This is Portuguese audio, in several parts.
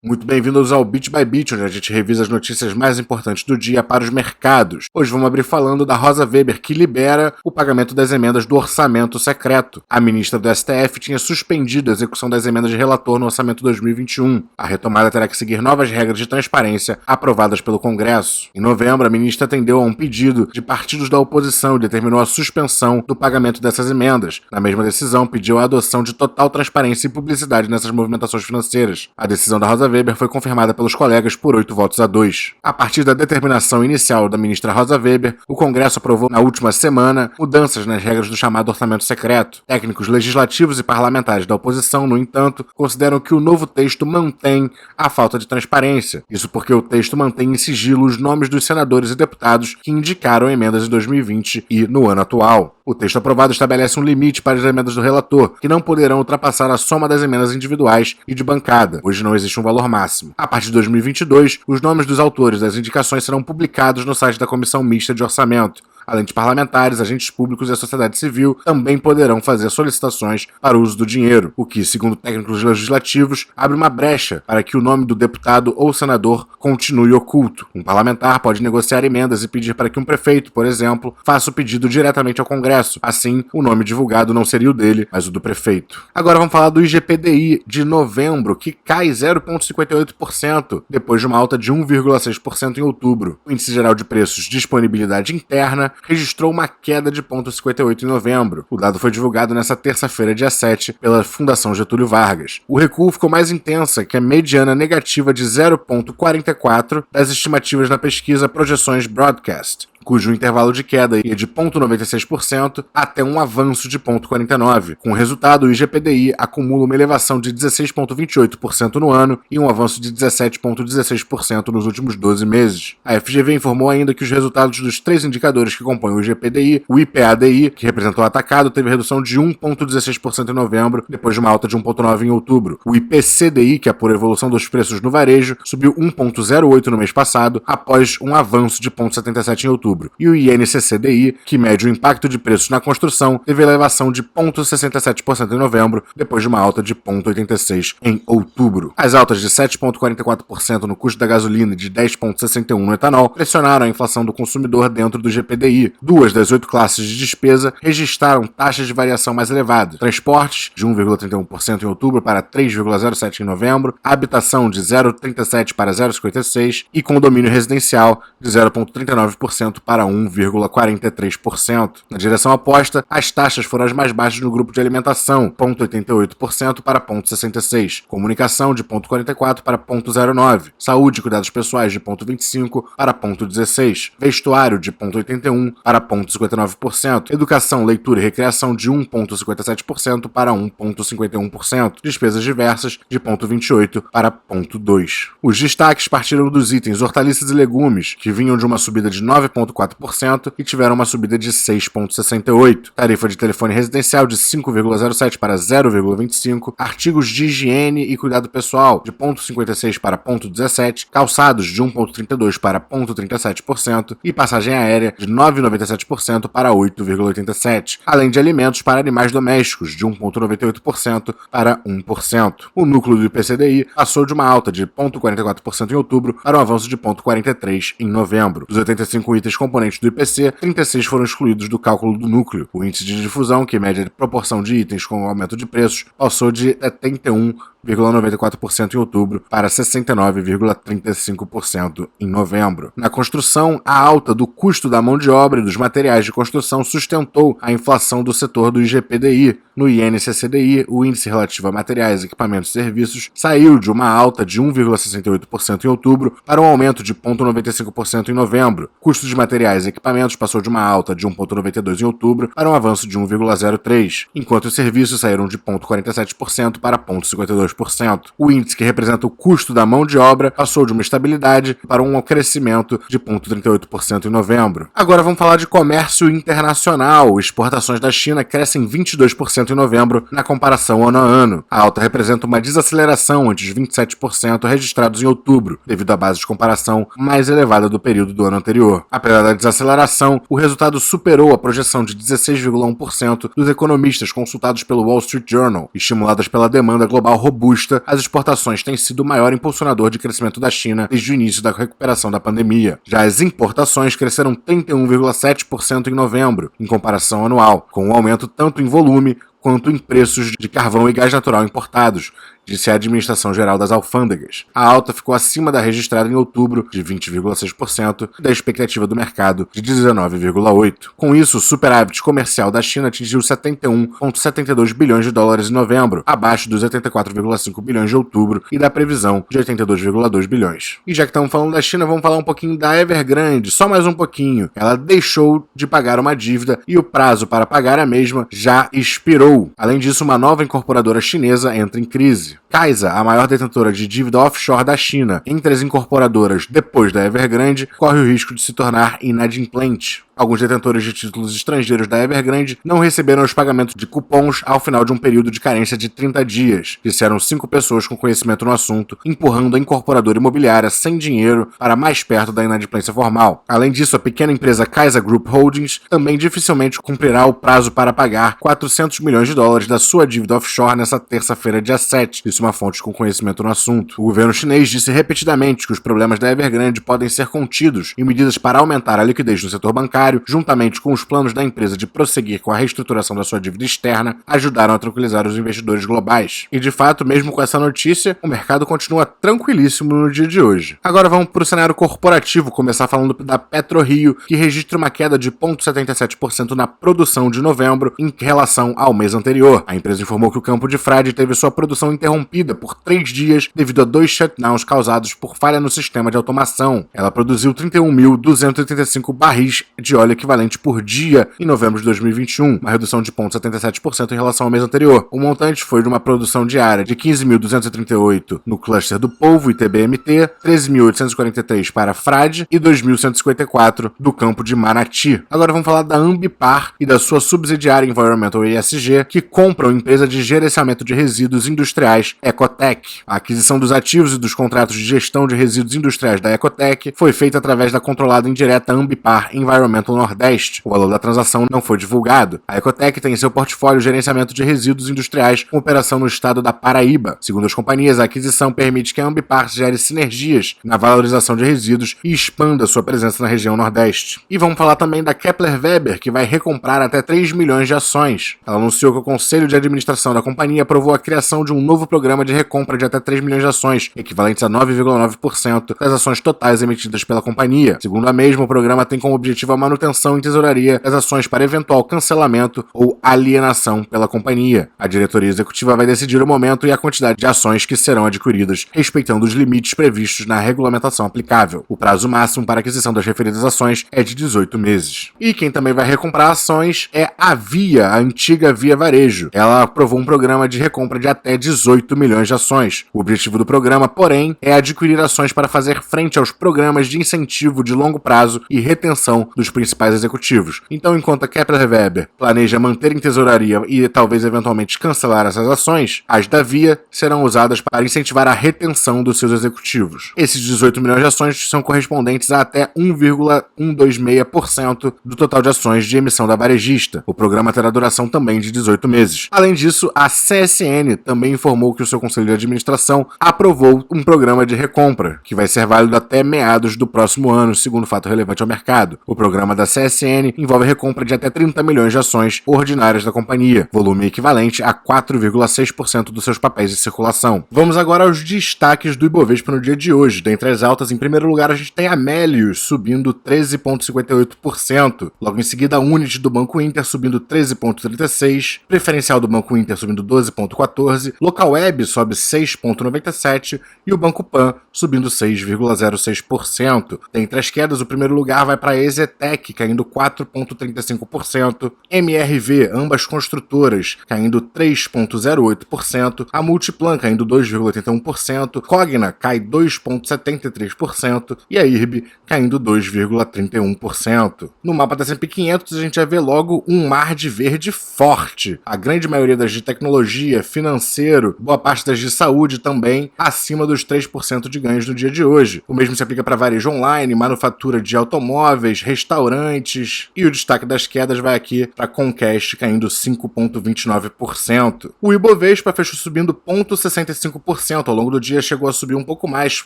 Muito bem-vindos ao Bit by Bit, onde a gente revisa as notícias mais importantes do dia para os mercados. Hoje vamos abrir falando da Rosa Weber, que libera o pagamento das emendas do orçamento secreto. A ministra do STF tinha suspendido a execução das emendas de relator no orçamento 2021. A retomada terá que seguir novas regras de transparência aprovadas pelo Congresso. Em novembro, a ministra atendeu a um pedido de partidos da oposição e determinou a suspensão do pagamento dessas emendas. Na mesma decisão, pediu a adoção de total transparência e publicidade nessas movimentações financeiras. A decisão da Rosa Weber foi confirmada pelos colegas por 8 votos a 2. A partir da determinação inicial da ministra Rosa Weber, o Congresso aprovou na última semana mudanças nas regras do chamado orçamento secreto. Técnicos legislativos e parlamentares da oposição, no entanto, consideram que o novo texto mantém a falta de transparência. Isso porque o texto mantém em sigilo os nomes dos senadores e deputados que indicaram emendas em 2020 e no ano atual. O texto aprovado estabelece um limite para as emendas do relator, que não poderão ultrapassar a soma das emendas individuais e de bancada. Hoje não existe um valor máximo. A partir de 2022, os nomes dos autores das indicações serão publicados no site da Comissão Mista de Orçamento. Além de parlamentares, agentes públicos e a sociedade civil também poderão fazer solicitações para o uso do dinheiro, o que, segundo técnicos legislativos, abre uma brecha para que o nome do deputado ou senador continue oculto. Um parlamentar pode negociar emendas e pedir para que um prefeito, por exemplo, faça o pedido diretamente ao Congresso. Assim, o nome divulgado não seria o dele, mas o do prefeito. Agora vamos falar do IGPDI de novembro, que cai 0,58%, depois de uma alta de 1,6% em outubro. O Índice Geral de Preços Disponibilidade Interna registrou uma queda de 0,58 em novembro. O dado foi divulgado nesta terça-feira, dia 7, pela Fundação Getúlio Vargas. O recuo ficou mais intensa que a mediana negativa de 0,44 das estimativas na pesquisa Projeções Broadcast, cujo intervalo de queda ia de 0,96% até um avanço de 0,49%. Com o resultado, o IGPDI acumula uma elevação de 16,28% no ano e um avanço de 17,16% nos últimos 12 meses. A FGV informou ainda que os resultados dos 3 indicadores que compõem o IGPDI, o IPADI, que representou o atacado, teve redução de 1,16% em novembro, depois de uma alta de 1,9% em outubro. O IPCDI, que apura a evolução dos preços no varejo, subiu 1,08% no mês passado, após um avanço de 0,77% em outubro. E o INCCDI, que mede o impacto de preços na construção, teve elevação de 0,67% em novembro, depois de uma alta de 0,86% em outubro. As altas de 7,44% no custo da gasolina e de 10,61% no etanol pressionaram a inflação do consumidor dentro do GPDI. 2 das 8 classes de despesa registraram taxas de variação mais elevadas. Transportes, de 1,31% em outubro para 3,07% em novembro, habitação de 0,37% para 0,56% e condomínio residencial de 0,39% para 1,43%. Na direção oposta, as taxas foram as mais baixas no grupo de alimentação, 0,88% para 0,66%, comunicação de 0,44% para 0,09%, saúde e cuidados pessoais de 0,25% para 0,16%, vestuário de 0,81% para 0,59%, educação, leitura e recreação de 1,57% para 1,51%, despesas diversas de 0,28% para 0,2%. Os destaques partiram dos itens hortaliças e legumes, que vinham de uma subida de 9,4% e tiveram uma subida de 6,68%. Tarifa de telefone residencial de 5,07% para 0,25%. Artigos de higiene e cuidado pessoal de 0,56% para 0,17%. Calçados de 1,32% para 0,37%. E passagem aérea de 9,97% para 8,87%. Além de alimentos para animais domésticos de 1,98% para 1%. O núcleo do IPCDI passou de uma alta de 0,44% em outubro para um avanço de 0,43% em novembro. Dos 85 itens componentes do IPC, 36 foram excluídos do cálculo do núcleo. O índice de difusão, que mede a proporção de itens com aumento de preços, passou de 71,94% em outubro para 69,35% em novembro. Na construção, a alta do custo da mão de obra e dos materiais de construção sustentou a inflação do setor do IGPDI. No INCCDI, o índice relativo a materiais, equipamentos e serviços saiu de uma alta de 1,68% em outubro para um aumento de 0,95% em novembro. O custo de materiais e equipamentos passou de uma alta de 1,92% em outubro para um avanço de 1,03%, enquanto os serviços saíram de 0,47% para 0,52%. O índice que representa o custo da mão de obra passou de uma estabilidade para um crescimento de 0,38% em novembro. Agora vamos falar de comércio internacional. Exportações da China crescem 22% em novembro na comparação ano a ano. A alta representa uma desaceleração ante os 27% registrados em outubro, devido à base de comparação mais elevada do período do ano anterior. Apesar da desaceleração, o resultado superou a projeção de 16,1% dos economistas consultados pelo Wall Street Journal, estimuladas pela demanda global robusta robusta, as exportações têm sido o maior impulsionador de crescimento da China desde o início da recuperação da pandemia. Já as importações cresceram 31,7% em novembro, em comparação anual, com um aumento tanto em volume quanto em preços de carvão e gás natural importados, disse a Administração Geral das Alfândegas. A alta ficou acima da registrada em outubro, de 20,6%, e da expectativa do mercado, de 19,8%. Com isso, o superávit comercial da China atingiu 71,72 bilhões de dólares em novembro, abaixo dos 84,5 bilhões de outubro e da previsão de 82,2 bilhões. E já que estamos falando da China, vamos falar um pouquinho da Evergrande, só mais um pouquinho. Ela deixou de pagar uma dívida e o prazo para pagar a mesma já expirou. Além disso, uma nova incorporadora chinesa entra em crise. Caixa, a maior detentora de dívida offshore da China, entre as incorporadoras depois da Evergrande, corre o risco de se tornar inadimplente. Alguns detentores de títulos estrangeiros da Evergrande não receberam os pagamentos de cupons ao final de um período de carência de 30 dias, disseram 5 pessoas com conhecimento no assunto, empurrando a incorporadora imobiliária sem dinheiro para mais perto da inadimplência formal. Além disso, a pequena empresa Caixa Group Holdings também dificilmente cumprirá o prazo para pagar 400 milhões de dólares da sua dívida offshore nesta terça-feira, dia 7, disse uma fonte com conhecimento no assunto. O governo chinês disse repetidamente que os problemas da Evergrande podem ser contidos e medidas para aumentar a liquidez no setor bancário, juntamente com os planos da empresa de prosseguir com a reestruturação da sua dívida externa, ajudaram a tranquilizar os investidores globais. E de fato, mesmo com essa notícia, o mercado continua tranquilíssimo no dia de hoje. Agora vamos para o cenário corporativo, começar falando da PetroRio, que registra uma queda de 0,77% na produção de novembro em relação ao mês anterior. A empresa informou que o Campo de Frade teve sua produção interrompida por 3 dias devido a 2 shutdowns causados por falha no sistema de automação. Ela produziu 31.285 barris de óleo equivalente por dia em novembro de 2021, uma redução de 0,77% em relação ao mês anterior. O montante foi de uma produção diária de 15.238 no cluster do Polvo e TBMT, 13.843 para Frade e 2.154 do campo de Manati. Agora vamos falar da Ambipar e da sua subsidiária Environmental ESG, que compra a empresa de gerenciamento de resíduos industriais Ecotec. A aquisição dos ativos e dos contratos de gestão de resíduos industriais da Ecotec foi feita através da controlada indireta Ambipar Environmental Nordeste. O valor da transação não foi divulgado. A Ecotec tem em seu portfólio gerenciamento de resíduos industriais com operação no estado da Paraíba. Segundo as companhias, a aquisição permite que a Ambipar gere sinergias na valorização de resíduos e expanda sua presença na região Nordeste. E vamos falar também da Kepler Weber, que vai recomprar até 3 milhões de ações. Ela anunciou que o Conselho de Administração da companhia aprovou a criação de um novo programa de recompra de até 3 milhões de ações, equivalentes a 9,9% das ações totais emitidas pela companhia. Segundo a mesma, o programa tem como objetivo a manutenção em tesouraria das ações para eventual cancelamento ou alienação pela companhia. A diretoria executiva vai decidir o momento e a quantidade de ações que serão adquiridas, respeitando os limites previstos na regulamentação aplicável. O prazo máximo para aquisição das referidas ações é de 18 meses. E quem também vai recomprar ações é a Via, a antiga Via Varejo. Ela aprovou um programa de recompra de até 18 milhões de ações. O objetivo do programa, porém, é adquirir ações para fazer frente aos programas de incentivo de longo prazo e retenção dos principais executivos. Então, enquanto a Kepler Weber planeja manter em tesouraria e talvez eventualmente cancelar essas ações, as da Via serão usadas para incentivar a retenção dos seus executivos. Esses 18 milhões de ações são correspondentes a até 1,126% do total de ações de emissão da varejista. O programa terá duração também de 18 meses. Além disso, a CSN também informou que o seu Conselho de Administração aprovou um programa de recompra, que vai ser válido até meados do próximo ano, segundo fato relevante ao mercado. O programa da CSN envolve a recompra de até 30 milhões de ações ordinárias da companhia, volume equivalente a 4,6% dos seus papéis de circulação. Vamos agora aos destaques do Ibovespa no dia de hoje. Dentre as altas, em primeiro lugar, a gente tem a Melius subindo 13,58%. Logo em seguida, a Unity do Banco Inter subindo 13,36%, Preferencial do Banco Inter subindo 12,14%, Localweb sobe 6,97% e o Banco Pan subindo 6,06%. Dentre as quedas, o primeiro lugar vai para a EZTEC, caindo 4,35%, MRV, ambas construtoras, caindo 3,08%, a Multiplan caindo 2,81%, Cogna cai 2,73% e a IRB caindo 2,31%. No mapa da S&P 500 a gente vai ver logo um mar de verde forte. A grande maioria das de tecnologia, financeiro, boa parte das de saúde também, acima dos 3% de ganhos no dia de hoje. O mesmo se aplica para varejo online, manufatura de automóveis, restaurantes, restaurantes, e o destaque das quedas vai aqui para Comcast caindo 5,29%. O Ibovespa fechou subindo 0,65%, ao longo do dia chegou a subir um pouco mais,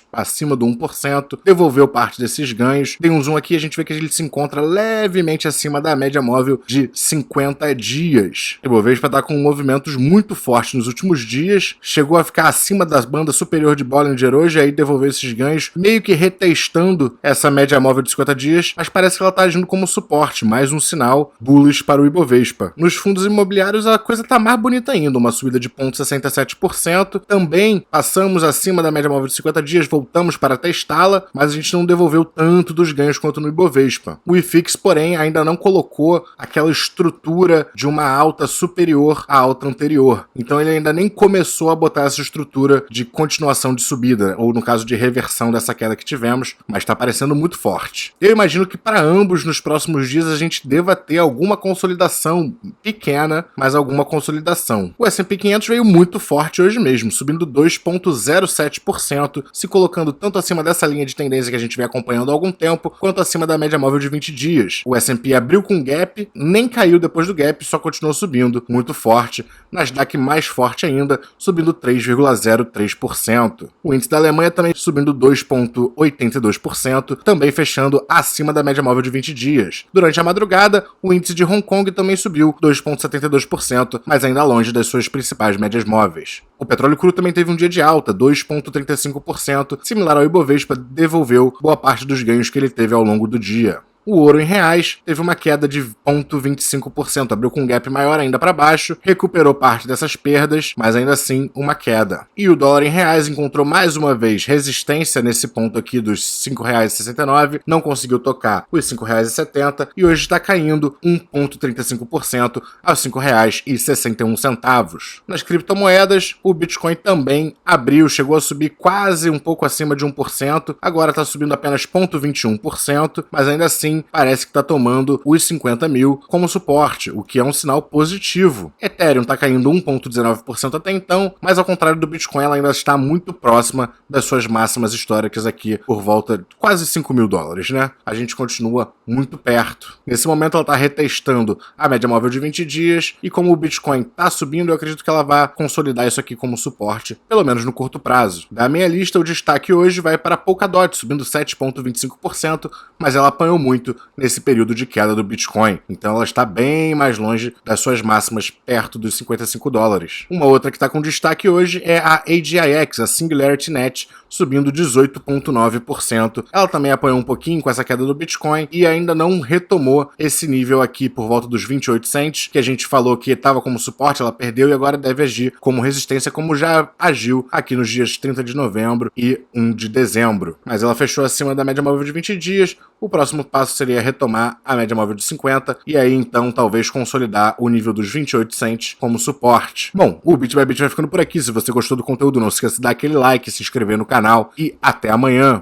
acima do 1%, devolveu parte desses ganhos. Tem um zoom aqui, a gente vê que ele se encontra levemente acima da média móvel de 50 dias. O Ibovespa está com movimentos muito fortes nos últimos dias, chegou a ficar acima das bandas superior de Bollinger hoje, aí devolveu esses ganhos, meio que retestando essa média móvel de 50 dias, mas parece que ela está agindo como suporte, mais um sinal bullish para o Ibovespa. Nos fundos imobiliários a coisa está mais bonita ainda, uma subida de 0,67%, também passamos acima da média móvel de 50 dias, voltamos para testá-la, mas a gente não devolveu tanto dos ganhos quanto no Ibovespa. O IFIX, porém, ainda não colocou aquela estrutura de uma alta superior à alta anterior, então ele ainda nem começou a botar essa estrutura de continuação de subida, ou no caso de reversão dessa queda que tivemos, mas está parecendo muito forte. Eu imagino que para ambos nos próximos dias a gente deva ter alguma consolidação pequena, mas alguma consolidação. O S&P 500 veio muito forte hoje mesmo, subindo 2,07%, se colocando tanto acima dessa linha de tendência que a gente vem acompanhando há algum tempo, quanto acima da média móvel de 20 dias. O S&P abriu com gap, nem caiu depois do gap, só continuou subindo muito forte. Nasdaq mais forte ainda, subindo 3,03%. O índice da Alemanha também subindo 2,82%, também fechando acima da média móvel de 20 dias. Durante a madrugada, o índice de Hong Kong também subiu 2,72%, mas ainda longe das suas principais médias móveis. O petróleo cru também teve um dia de alta, 2,35%, similar ao Ibovespa, devolveu boa parte dos ganhos que ele teve ao longo do dia. O ouro em reais teve uma queda de 0,25%, abriu com um gap maior ainda para baixo, recuperou parte dessas perdas, mas ainda assim uma queda. E o dólar em reais encontrou mais uma vez resistência nesse ponto aqui dos R$ 5,69, não conseguiu tocar os R$ 5,70 e hoje está caindo 1,35% aos R$ 5,61. Nas criptomoedas, o Bitcoin também abriu, chegou a subir quase um pouco acima de 1%, agora está subindo apenas 0,21%, mas ainda assim parece que está tomando os 50 mil como suporte, o que é um sinal positivo. Ethereum está caindo 1,19% até então, mas ao contrário do Bitcoin, ela ainda está muito próxima das suas máximas históricas aqui, por volta de quase 5 mil dólares, né? A gente continua muito perto. Nesse momento ela está retestando a média móvel de 20 dias, e como o Bitcoin está subindo, eu acredito que ela vai consolidar isso aqui como suporte, pelo menos no curto prazo. Da minha lista, o destaque hoje vai para a Polkadot, subindo 7,25%, mas ela apanhou muito nesse período de queda do Bitcoin, então ela está bem mais longe das suas máximas, perto dos 55 dólares. Uma outra que está com destaque hoje é a AGIX, a Singularity Net, subindo 18,9%. Ela também apanhou um pouquinho com essa queda do Bitcoin e ainda não retomou esse nível aqui por volta dos 28 cents, que a gente falou que estava como suporte, ela perdeu e agora deve agir como resistência, como já agiu aqui nos dias 30 de novembro e 1 de dezembro. Mas ela fechou acima da média móvel de 20 dias, o próximo passo seria retomar a média móvel de 50 e aí então talvez consolidar o nível dos 28 cents como suporte. Bom, o Bit by Bit vai ficando por aqui. Se você gostou do conteúdo, não se esqueça de dar aquele like, se inscrever no canal e até amanhã.